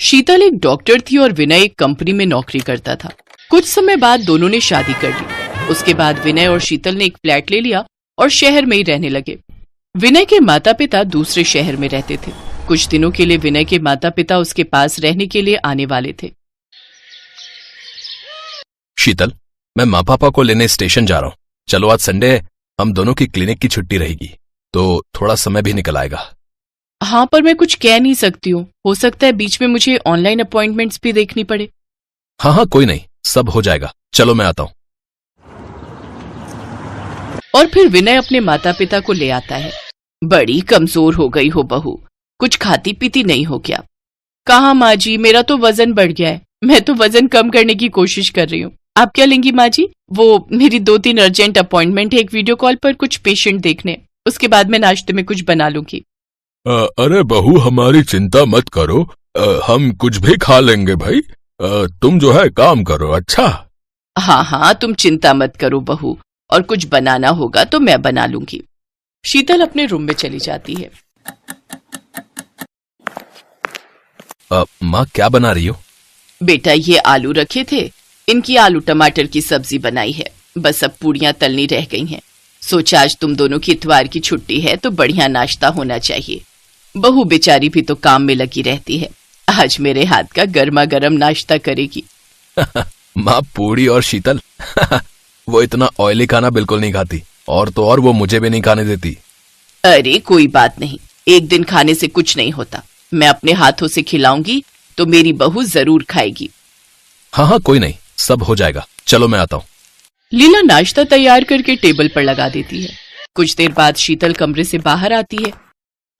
शीतल एक डॉक्टर थी और विनय एक कंपनी में नौकरी करता था। कुछ समय बाद दोनों ने शादी कर ली। उसके बाद विनय और शीतल ने एक फ्लैट ले लिया और शहर में ही रहने लगे। विनय के माता पिता दूसरे शहर में रहते थे। कुछ दिनों के लिए विनय के माता पिता उसके पास रहने के लिए आने वाले थे। शीतल, मैं माँ पापा को लेने स्टेशन जा रहा हूँ। चलो, आज संडे है, हम दोनों की क्लिनिक की छुट्टी रहेगी, तो थोड़ा समय भी निकल आएगा। हाँ, पर मैं कुछ कह नहीं सकती हूँ। हो सकता है बीच में मुझे ऑनलाइन अपॉइंटमेंट्स भी देखनी पड़े। हाँ, कोई नहीं, सब हो जाएगा। चलो, मैं आता हूँ। और फिर विनय अपने माता पिता को ले आता है। बड़ी कमजोर हो गई हो बहू, कुछ खाती पीती नहीं हो क्या? कहाँ माँ जी, मेरा तो वजन बढ़ गया है। मैं तो वजन कम करने की कोशिश कर रही हूँ। आप क्या लेंगी माँ जी? वो मेरी 2-3 अर्जेंट अपॉइंटमेंट है एक वीडियो कॉल पर कुछ पेशेंट देखने। उसके बाद मैं नाश्ते में कुछ बना लूंगी। अरे बहू, हमारी चिंता मत करो, हम कुछ भी खा लेंगे भाई। तुम जो है काम करो। अच्छा? हाँ, तुम चिंता मत करो बहू, और कुछ बनाना होगा तो मैं बना लूंगी। शीतल अपने रूम में चली जाती है। माँ, क्या बना रही हो? बेटा, ये आलू रखे थे, इनकी आलू टमाटर की सब्जी बनाई है। बस अब पूड़ियां तलनी रह गई हैं। सोचा आज तुम दोनों की इतवार की छुट्टी है तो बढ़िया नाश्ता होना चाहिए। बहू बेचारी भी तो काम में लगी रहती है, आज मेरे हाथ का गर्मा गर्म नाश्ता करेगी। माँ, पूड़ी और शीतल वो इतना ऑयली खाना बिल्कुल नहीं खाती, और तो और वो मुझे भी नहीं खाने देती। अरे कोई बात नहीं, एक दिन खाने से कुछ नहीं होता। मैं अपने हाथों से खिलाऊंगी तो मेरी बहू जरूर खाएगी। हाँ, कोई नहीं, सब हो जाएगा। चलो, मैं आता हूँ। लीला नाश्ता तैयार करके टेबल पर लगा देती है। कुछ देर बाद शीतल कमरे से बाहर आती है।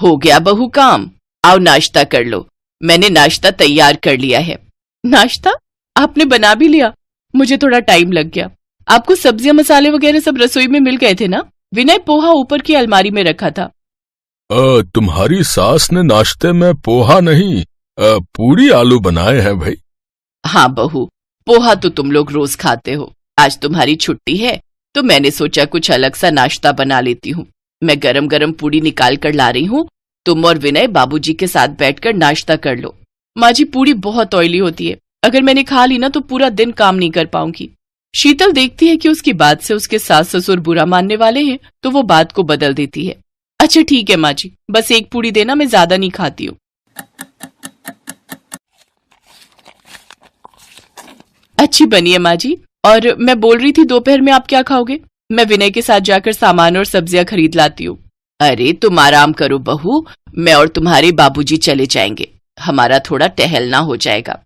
हो गया बहू काम, आओ नाश्ता कर लो। मैंने नाश्ता तैयार कर लिया है। नाश्ता आपने बना भी लिया? मुझे थोड़ा टाइम लग गया। आपको सब्जियां मसाले वगैरह सब रसोई में मिल गए थे ना? विनय पोहा ऊपर की अलमारी में रखा था। तुम्हारी सास ने नाश्ते में पोहा नहीं, पूरी आलू बनाए हैं भाई। हाँ बहू, पोहा तो तुम लोग रोज खाते हो। आज तुम्हारी छुट्टी है तो मैंने सोचा कुछ अलग सा नाश्ता बना लेती हूँ। मैं गरम गरम पूड़ी निकाल कर ला रही हूँ। तुम और विनय बाबूजी के साथ बैठकर नाश्ता कर लो। माँ जी, पूड़ी बहुत ऑयली होती है, अगर मैंने खा ली ना तो पूरा दिन काम नहीं कर पाऊंगी। शीतल देखती है कि उसकी बात से उसके सास ससुर बुरा मानने वाले हैं, तो वो बात को बदल देती है। अच्छा ठीक है माँ जी, बस एक पूड़ी देना, मैं ज्यादा नहीं खाती हूँ। अच्छी बनी है माँ जी। और मैं बोल रही थी दोपहर में आप क्या खाओगे? मैं विनय के साथ जाकर सामान और सब्जियां खरीद लाती हूँ। अरे तुम आराम करो बहू, मैं और तुम्हारे बाबूजी चले जाएंगे, हमारा थोड़ा टहलना हो जाएगा।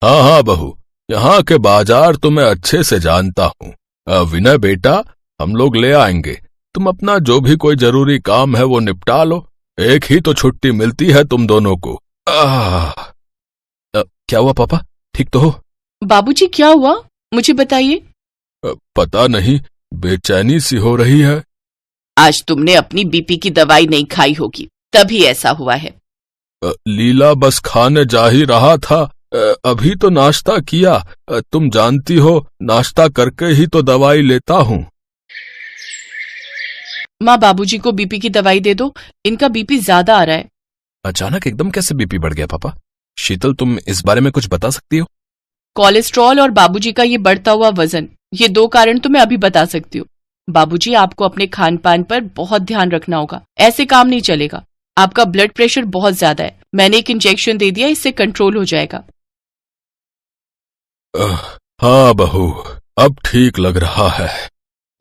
हाँ बहू, यहाँ के बाजार तो मैं अच्छे से जानता हूँ। विनय बेटा, हम लोग ले आएंगे। तुम अपना जो भी कोई जरूरी काम है वो निपटा लो। एक ही तो छुट्टी मिलती है तुम दोनों को। क्या हुआ पापा, ठीक तो हो? बाबूजी क्या हुआ, मुझे बताइए। पता नहीं, बेचैनी सी हो रही है। आज तुमने अपनी बीपी की दवाई नहीं खाई होगी, तभी ऐसा हुआ है। लीला बस खाने जा ही रहा था, अभी तो नाश्ता किया। तुम जानती हो, नाश्ता करके ही तो दवाई लेता हूँ। माँ, बाबूजी को बीपी की दवाई दे दो, इनका बीपी ज्यादा आ रहा है। अचानक एकदम कैसे बीपी बढ़ गया पापा? शीतल, तुम इस बारे में कुछ बता सकती हो? कोलेस्ट्रॉल और बाबूजी का ये बढ़ता हुआ वजन, ये 2 कारण तो मैं अभी बता सकती हूँ। बाबूजी, आपको अपने खान पान पर बहुत ध्यान रखना होगा, ऐसे काम नहीं चलेगा। आपका ब्लड प्रेशर बहुत ज्यादा है, मैंने एक इंजेक्शन दे दिया, इससे कंट्रोल हो जाएगा। हाँ बहू, अब ठीक लग रहा है।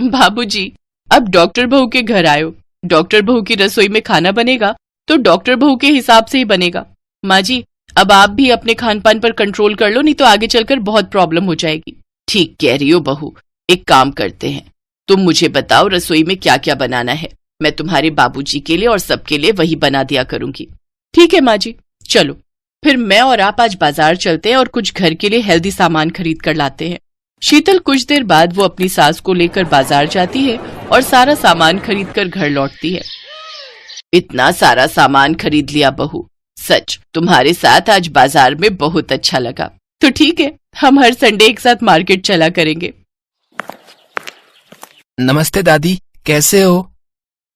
बाबूजी, अब डॉक्टर बहू के घर आयो। डॉक्टर बहू की रसोई में खाना बनेगा तो डॉक्टर बहू के हिसाब से ही बनेगा। माँ जी, अब आप भी अपने खान पान पर कंट्रोल कर लो, नहीं तो आगे चलकर बहुत प्रॉब्लम हो जाएगी। ठीक कह रही हो बहू, एक काम करते हैं, तुम मुझे बताओ रसोई में क्या क्या बनाना है, मैं तुम्हारे बाबूजी के लिए और सबके लिए वही बना दिया करूंगी। ठीक है माँ जी, चलो फिर मैं और आप आज बाजार चलते हैं और कुछ घर के लिए हेल्दी सामान खरीद कर लाते हैं। शीतल कुछ देर बाद वो अपनी सास को लेकर बाजार जाती है और सारा सामान खरीद कर घर लौटती है। इतना सारा सामान खरीद लिया बहू, सच तुम्हारे साथ आज बाजार में बहुत अच्छा लगा। तो ठीक है, हम हर संडे एक साथ मार्केट चला करेंगे। नमस्ते दादी, कैसे हो?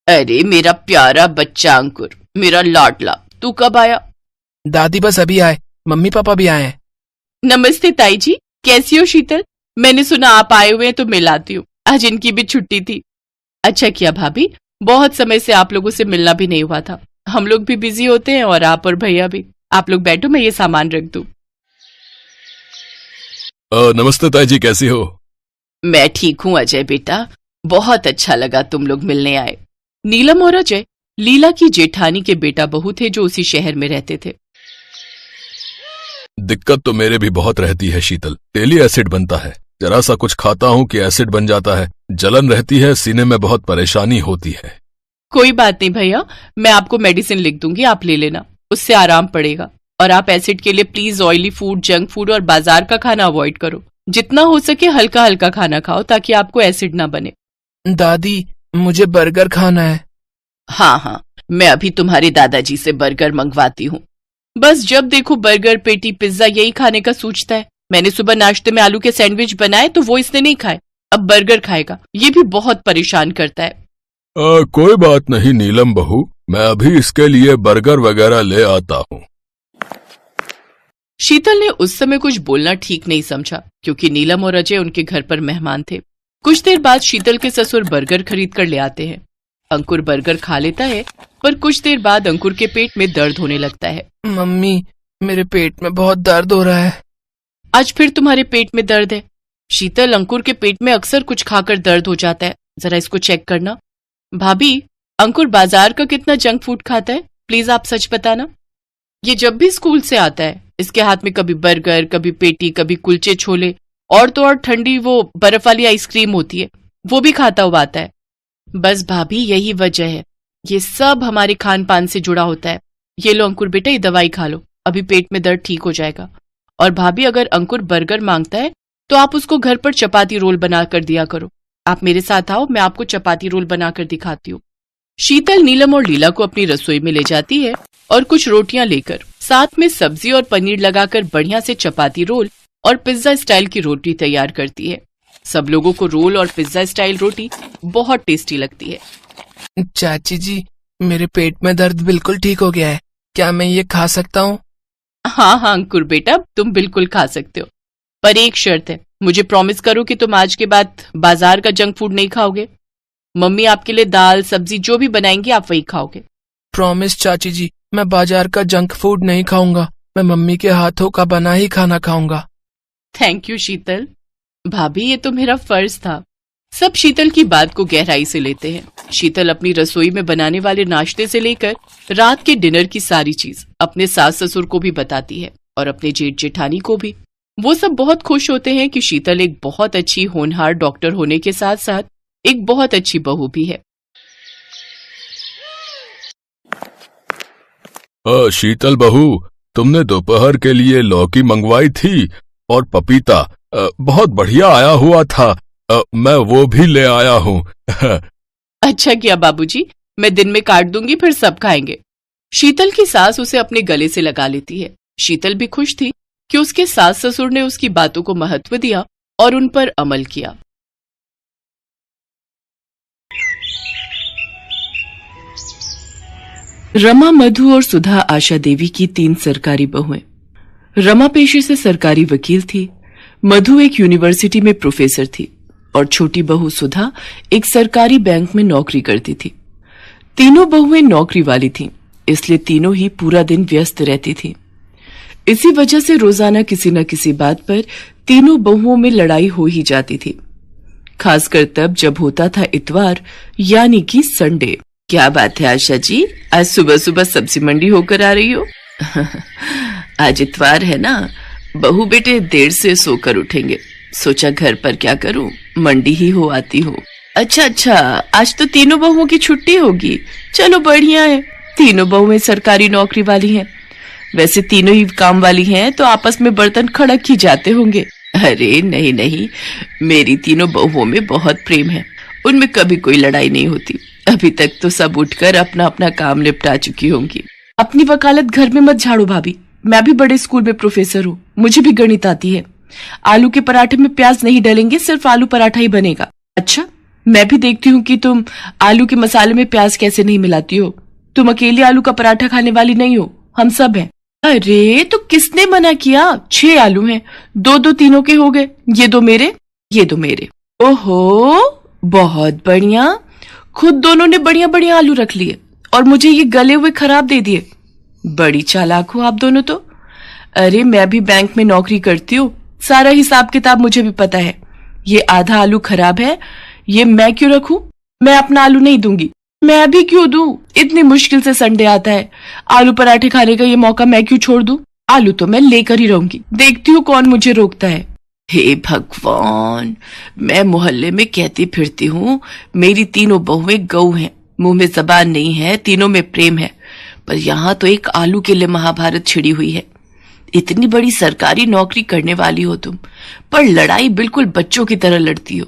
अरे मेरा प्यारा बच्चा अंकुर, मेरा लाडला, तू कब आया? दादी बस अभी आए, मम्मी पापा भी आए हैं। नमस्ते ताई जी, कैसी हो शीतल? मैंने सुना आप आए हुए हैं तो मिल आती हूँ। आज इनकी भी छुट्टी थी। अच्छा किया भाभी, बहुत समय से आप लोगों से मिलना भी नहीं हुआ था। हम लोग भी बिजी होते हैं और आप और भैया भी। आप लोग बैठो, मैं ये सामान रख दूं। नमस्ते ताई जी, कैसी हो? मैं ठीक हूँ अजय बेटा, बहुत अच्छा लगा तुम लोग मिलने आए। नीलम और अजय लीला की जेठानी के बेटा बहू थे जो उसी शहर में रहते थे। दिक्कत तो मेरे भी बहुत रहती है शीतल, डेली एसिड बनता है। जरा सा कुछ खाता हूँ कि एसिड बन जाता है, जलन रहती है, सीने में बहुत परेशानी होती है। कोई बात नहीं भैया, मैं आपको मेडिसिन लिख दूंगी, आप ले लेना, उससे आराम पड़ेगा। और आप एसिड के लिए please oily food, junk food और बाजार का खाना अवॉइड करो। जितना हो सके हल्का हल्का खाना खाओ ताकि आपको एसिड ना बने। दादी, मुझे बर्गर खाना है। हाँ हाँ, मैं अभी तुम्हारे दादाजी से बर्गर मंगवाती हूँ। बस जब देखो बर्गर, पेटी, पिज्जा यही खाने का सूझता है। मैंने सुबह नाश्ते में आलू के सैंडविच बनाए तो वो इसने नहीं खाए, अब बर्गर खाएगा। ये भी बहुत परेशान करता है। कोई बात नहीं नीलम बहू, मैं अभी इसके लिए बर्गर वगैरह ले आता हूँ। शीतल ने उस समय कुछ बोलना ठीक नहीं समझा क्योंकि नीलम और अजय उनके घर पर मेहमान थे। कुछ देर बाद शीतल के ससुर बर्गर खरीद कर ले आते हैं। अंकुर बर्गर खा लेता है, पर कुछ देर बाद अंकुर के पेट में दर्द होने लगता है। मम्मी, मेरे पेट में बहुत दर्द हो रहा है। आज फिर तुम्हारे पेट में दर्द है? शीतल, अंकुर के पेट में अक्सर कुछ खाकर दर्द हो जाता है, जरा इसको चेक करना। भाभी, अंकुर बाजार का कितना जंक फूड खाता है? प्लीज आप सच बताना। ये जब भी स्कूल से आता है इसके हाथ में कभी बर्गर, कभी पेटी, कभी कुलचे छोले, और तो और ठंडी वो बर्फ वाली आइसक्रीम होती है, वो भी खाता हुआ आता है। बस भाभी, यही वजह है, ये सब हमारे खान पान से जुड़ा होता है। ये लो अंकुर बेटा, ये दवाई खा लो, अभी पेट में दर्द ठीक हो जाएगा। और भाभी, अगर अंकुर बर्गर मांगता है तो आप उसको घर पर चपाती रोल बना कर दिया करो। आप मेरे साथ आओ, मैं आपको चपाती रोल बनाकर दिखाती हूँ। शीतल नीलम और लीला को अपनी रसोई में ले जाती है और कुछ रोटियां लेकर साथ में सब्जी और पनीर लगाकर बढ़िया से चपाती रोल और पिज्जा स्टाइल की रोटी तैयार करती है। सब लोगों को रोल और पिज्जा स्टाइल रोटी बहुत टेस्टी लगती है। चाची जी, मेरे पेट में दर्द बिल्कुल ठीक हो गया है, क्या मैं ये खा सकता हूँ? हाँ हाँ अंकुर बेटा, तुम बिल्कुल खा सकते हो, पर एक शर्त है, मुझे प्रॉमिस करो कि तुम आज के बाद बाजार का जंक फूड नहीं खाओगे। मम्मी आपके लिए दाल सब्जी जो भी बनाएंगी आप वही खाओगे। प्रॉमिस चाची जी, मैं बाजार का जंक फूड नहीं खाऊंगा, मैं मम्मी के हाथों का बना ही खाना खाऊंगा। थैंक यू शीतल। भाभी, ये तो मेरा फर्ज था। सब शीतल की बात को गहराई से लेते हैं। शीतल अपनी रसोई में बनाने वाले नाश्ते से लेकर रात के डिनर की सारी चीज अपने सास ससुर को भी बताती है और अपने जेठ जेठानी को भी। वो सब बहुत खुश होते हैं कि शीतल एक बहुत अच्छी होनहार डॉक्टर होने के साथ साथ एक बहुत अच्छी बहू भी है। शीतल बहू, तुमने दोपहर के लिए लौकी मंगवाई थी और पपीता बहुत बढ़िया आया हुआ था, मैं वो भी ले आया हूँ। अच्छा किया बाबूजी, मैं दिन में काट दूंगी, फिर सब खाएंगे। शीतल की सास उसे अपने गले से लगा लेती है। शीतल भी खुश थी कि उसके सास ससुर ने उसकी बातों को महत्व दिया और उन पर अमल किया। रमा, मधु और सुधा आशा देवी की 3 सरकारी बहुएं। रमा पेशे से सरकारी वकील थी, मधु एक यूनिवर्सिटी में प्रोफेसर थी और छोटी बहू सुधा एक सरकारी बैंक में नौकरी करती थी। तीनों बहुएं नौकरी वाली थीं, इसलिए तीनों ही पूरा दिन व्यस्त रहती थीं। इसी वजह से रोजाना किसी न किसी बात पर तीनों बहुओं में लड़ाई हो ही जाती थी, खासकर तब जब होता था इतवार यानी कि संडे। क्या बात है आशा जी, आज सुबह सुबह सब्जी मंडी होकर आ रही हो? आज इतवार है ना, बहू बेटे देर से सोकर उठेंगे, सोचा घर पर क्या करूं, मंडी ही हो आती हो। अच्छा, आज तो तीनों बहुओं की छुट्टी होगी, चलो बढ़िया है, तीनों बहुएं सरकारी नौकरी वाली हैं। वैसे तीनों ही काम वाली हैं तो आपस में बर्तन खड़क ही जाते होंगे। अरे नहीं, मेरी तीनों बहुओं में बहुत प्रेम है, उनमें कभी कोई लड़ाई नहीं होती। अभी तक तो सब उठकर अपना अपना काम निपटा चुकी होंगी। अपनी वकालत घर में मत झाड़ो भाभी, मैं भी बड़े स्कूल में प्रोफेसर हूँ, मुझे भी गणित आती है। आलू के पराठे में प्याज नहीं डलेंगे, सिर्फ आलू पराठा ही बनेगा। अच्छा, मैं भी देखती हूँ कि तुम आलू के मसाले में प्याज कैसे नहीं मिलाती हो। तुम अकेली आलू का पराठा खाने वाली नहीं हो, हम सब हैं। अरे तो किसने मना किया? 6 आलू हैं, 2-2 तीनों के हो गए। ये 2 मेरे, ये 2 मेरे। ओहो, बहुत बढ़िया। खुद दोनों ने बढ़िया बढ़िया आलू रख लिए और मुझे ये गले हुए खराब दे दिए। बड़ी चालाक हो आप दोनों तो। अरे मैं भी बैंक में नौकरी करती हूँ, सारा हिसाब किताब मुझे भी पता है। ये आधा आलू खराब है, ये मैं क्यों रखूं? मैं अपना आलू नहीं दूंगी। मैं भी क्यों दूं? इतनी मुश्किल से संडे आता है, आलू पराठे खाने का ये मौका मैं क्यों छोड़ दूं? आलू तो मैं लेकर ही रहूंगी, देखती हूँ कौन मुझे रोकता है। हे भगवान, मैं मोहल्ले में कहती फिरती हूँ मेरी तीनों बहुएं गऊ हैं, मुंह में जबान नहीं है, तीनों में प्रेम है, पर यहाँ तो एक आलू के लिए महाभारत छिड़ी हुई है। इतनी बड़ी सरकारी नौकरी करने वाली हो तुम, पर लड़ाई बिल्कुल बच्चों की तरह लड़ती हो।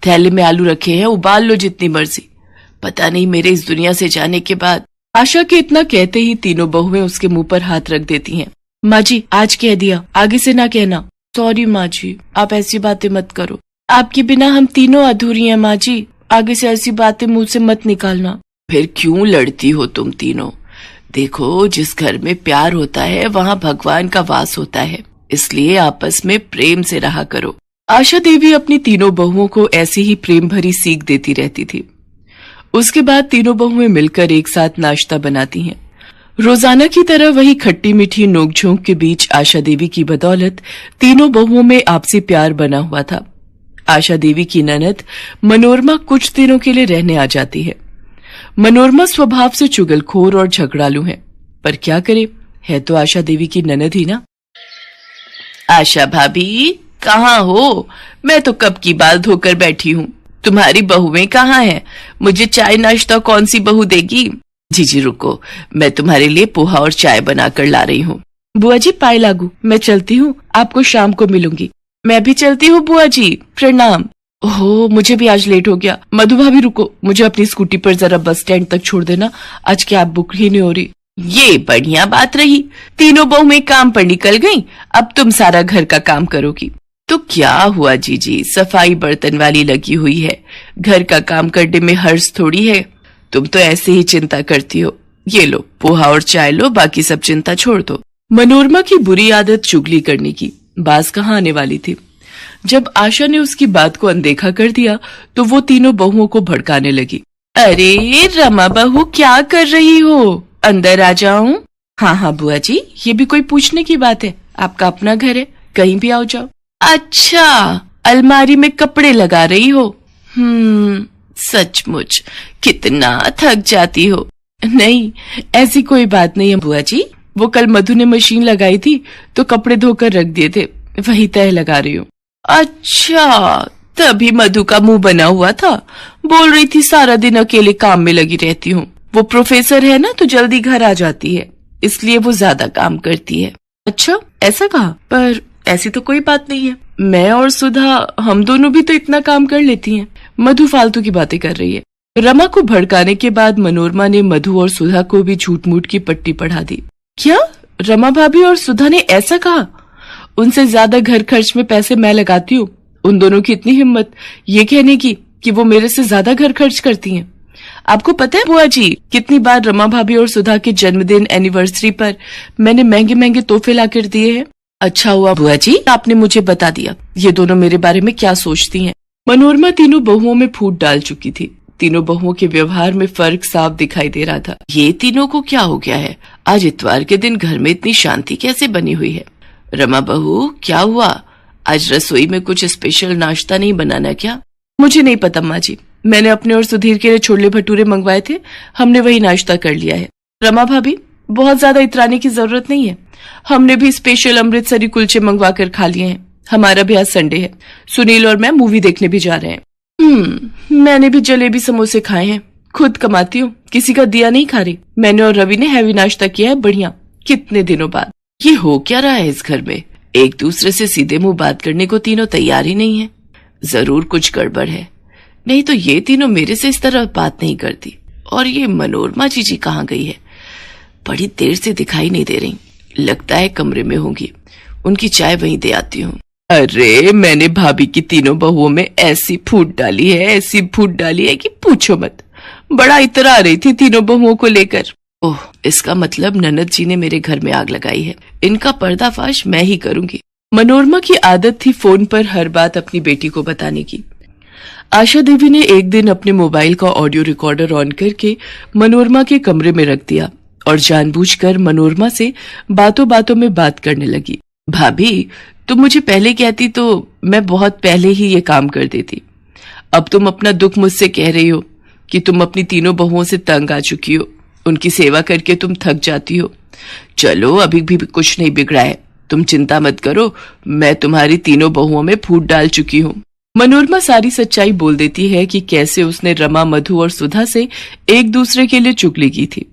थैले में आलू रखे हैं, उबाल लो जितनी मर्जी। पता नहीं मेरे इस दुनिया से जाने के बाद। आशा के इतना कहते ही तीनों बहुएं उसके मुंह पर हाथ रख देती हैं। माँ जी, आज कह दिया, आगे से ना कहना। सॉरी माँ जी, आप ऐसी बातें मत करो, आपके बिना हम तीनों अधूरी हैं माँ जी, आगे से ऐसी बातें मुंह से मत निकालना। फिर क्यों लड़ती हो तुम तीनों? देखो, जिस घर में प्यार होता है वहाँ भगवान का वास होता है, इसलिए आपस में प्रेम से रहा करो। आशा देवी अपनी तीनों बहुओं को ऐसी ही प्रेम भरी सीख देती रहती थी। उसके बाद तीनों बहुएं मिलकर एक साथ नाश्ता बनाती हैं। रोजाना की तरह वही खट्टी मीठी नोकझोंक के बीच आशा देवी की बदौलत तीनों बहुओं में आपसी प्यार बना हुआ था। आशा देवी की ननद मनोरमा कुछ दिनों के लिए रहने आ जाती है। मनोरमा स्वभाव से चुगलखोर और झगड़ालू है, पर क्या करे, है तो आशा देवी की ननद ही ना। आशा भाभी, कहाँ हो? मैं तो कब की बाल धोकर बैठी हूँ। तुम्हारी बहुएं कहाँ हैं? मुझे चाय नाश्ता कौन सी बहू देगी? जी रुको, मैं तुम्हारे लिए पोहा और चाय बनाकर ला रही हूँ। बुआ जी पाए लागू, मैं चलती हूँ, आपको शाम को मिलूंगी। मैं भी चलती हूँ बुआ जी, प्रणाम। ओह, मुझे भी आज लेट हो गया। मधु भाभी रुको, मुझे अपनी स्कूटी पर जरा बस स्टैंड तक छोड़ देना, आज कैब बुक ही नहीं हो रही। ये बढ़िया बात रही, तीनों बहुएं काम पर निकल गईं, अब तुम सारा घर का काम करोगी। तो क्या हुआ जीजी, सफाई बर्तन वाली लगी हुई है, घर का काम करने में हर्ष थोड़ी है। तुम तो ऐसे ही चिंता करती हो। ये लो पोहा और चाय लो, बाकी सब चिंता छोड़ दो। मनोरमा की बुरी आदत चुगली करने की बाज कहाँ आने वाली थी। जब आशा ने उसकी बात को अनदेखा कर दिया तो वो तीनों बहुओं को भड़काने लगी। अरे रमा बहू, क्या कर रही हो? अंदर आ जाऊं? हाँ बुआ जी, ये भी कोई पूछने की बात है? आपका अपना घर है, कहीं भी आओ जाओ। अच्छा, अलमारी में कपड़े लगा रही हो? सचमुच कितना थक जाती हो। नहीं, ऐसी कोई बात नहीं है बुआ जी, वो कल मधु ने मशीन लगाई थी तो कपड़े धोकर रख दिए थे, वही तह लगा रही हूँ। अच्छा, तभी मधु का मुंह बना हुआ था, बोल रही थी सारा दिन अकेले काम में लगी रहती हूँ। वो प्रोफेसर है ना, तो जल्दी घर आ जाती है, इसलिए वो ज्यादा काम करती है। अच्छा, ऐसा कहा? पर ऐसी तो कोई बात नहीं है, मैं और सुधा हम दोनों भी तो इतना काम कर लेती हैं। मधु फालतू की बातें कर रही है। रमा को भड़काने के बाद मनोरमा ने मधु और सुधा को भी झूठ मूठ की पट्टी पढ़ा दी। क्या रमा भाभी और सुधा ने ऐसा कहा? उनसे ज्यादा घर खर्च में पैसे मैं लगाती हूँ, उन दोनों की इतनी हिम्मत ये कहने की कि वो मेरे से ज्यादा घर खर्च करती हैं। आपको पता है बुआ जी, कितनी बार रमा भाभी और सुधा के जन्मदिन एनिवर्सरी पर मैंने महंगे महंगे तोहफे लाकर दिए हैं। अच्छा हुआ बुआ जी आपने मुझे बता दिया, ये दोनों मेरे बारे में क्या सोचती हैं। मनोरमा तीनों बहुओं में फूट डाल चुकी थी। तीनों बहुओं के व्यवहार में फर्क साफ दिखाई दे रहा था। ये तीनों को क्या हो गया है? आज इतवार के दिन घर में इतनी शांति कैसे बनी हुई है? रमा बहू, क्या हुआ? आज रसोई में कुछ स्पेशल नाश्ता नहीं बनाना क्या? मुझे नहीं पता माँ जी, मैंने अपने और सुधीर के लिए छोले भटूरे मंगवाए थे, हमने वही नाश्ता कर लिया है। रमा भाभी, बहुत ज्यादा इतराने की जरूरत नहीं है, हमने भी स्पेशल अमृतसरी कुलचे मंगवा कर खा लिए हैं। हमारा भी आज संडे है, सुनील और मैं मूवी देखने भी जा रहे हैं। मैंने भी जलेबी समोसे खाए हैं, खुद कमाती हूँ, किसी का दिया नहीं खा रही। मैंने और रवि ने हैवी नाश्ता किया है, बढ़िया, कितने दिनों बाद। ये हो क्या रहा है इस घर में? एक दूसरे से सीधे मुंह बात करने को तीनों तैयार ही नहीं है। जरूर कुछ गड़बड़ है, नहीं तो ये तीनों मेरे से इस तरह बात नहीं करती। और ये मनोरमा जी कहाँ गई है? बड़ी देर से दिखाई नहीं दे रही, लगता है कमरे में होंगी। उनकी चाय वहीं दे आती हूँ। अरे मैंने भाभी की तीनों बहुओं में ऐसी फूट डाली है, ऐसी फूट डाली है कि पूछो मत। बड़ा इतरा रही थी तीनों बहुओं को लेकर। ओह, इसका मतलब ननद जी ने मेरे घर में आग लगाई है। इनका पर्दाफाश मैं ही करूंगी। मनोरमा की आदत थी फोन पर हर बात अपनी बेटी को बताने की। आशा देवी ने एक दिन अपने मोबाइल का ऑडियो रिकॉर्डर ऑन करके मनोरमा के कमरे में रख दिया और जानबूझकर मनोरमा से बातों बातों में बात करने लगी। भाभी, तुम मुझे पहले कहती तो मैं बहुत पहले ही ये काम कर देती। अब तुम अपना दुख मुझसे कह रही हो कि तुम अपनी तीनों बहुओं से तंग आ चुकी हो, उनकी सेवा करके तुम थक जाती हो। चलो, अभी भी कुछ नहीं बिगड़ा है, तुम चिंता मत करो, मैं तुम्हारी तीनों बहुओं में फूट डाल चुकी हूँ। मनोरमा सारी सच्चाई बोल देती है कि कैसे उसने रमा, मधु और सुधा से एक दूसरे के लिए चुगली की थी।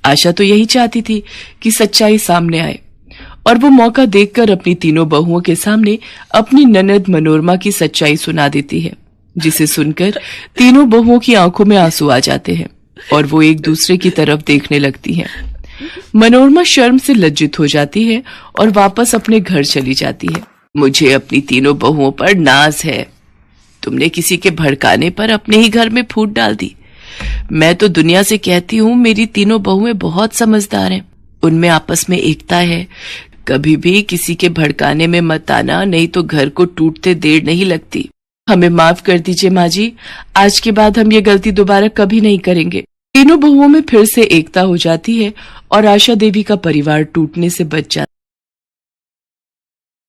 आशा तो यही चाहती थी कि सच्चाई सामने आए और वो मौका देखकर अपनी तीनों बहुओं के सामने अपनी ननद मनोरमा की सच्चाई सुना देती है, जिसे सुनकर तीनों बहुओं की आंखों में आंसू आ जाते हैं और वो एक दूसरे की तरफ देखने लगती हैं। मनोरमा शर्म से लज्जित हो जाती है और वापस अपने घर चली जाती है। मुझे अपनी तीनों बहुओं पर नाज है। तुमने किसी के भड़काने पर अपने ही घर में फूट डाल दी। मैं तो दुनिया से कहती हूँ मेरी तीनों बहुएं बहुत समझदार हैं, उनमें आपस में एकता है। कभी भी किसी के भड़काने में मत आना, नहीं तो घर को टूटते देर नहीं लगती। हमें माफ कर दीजिए माँ जी, आज के बाद हम ये गलती दोबारा कभी नहीं करेंगे। तीनों बहुओं में फिर से एकता हो जाती है और आशा देवी का परिवार टूटने से बच जाता है।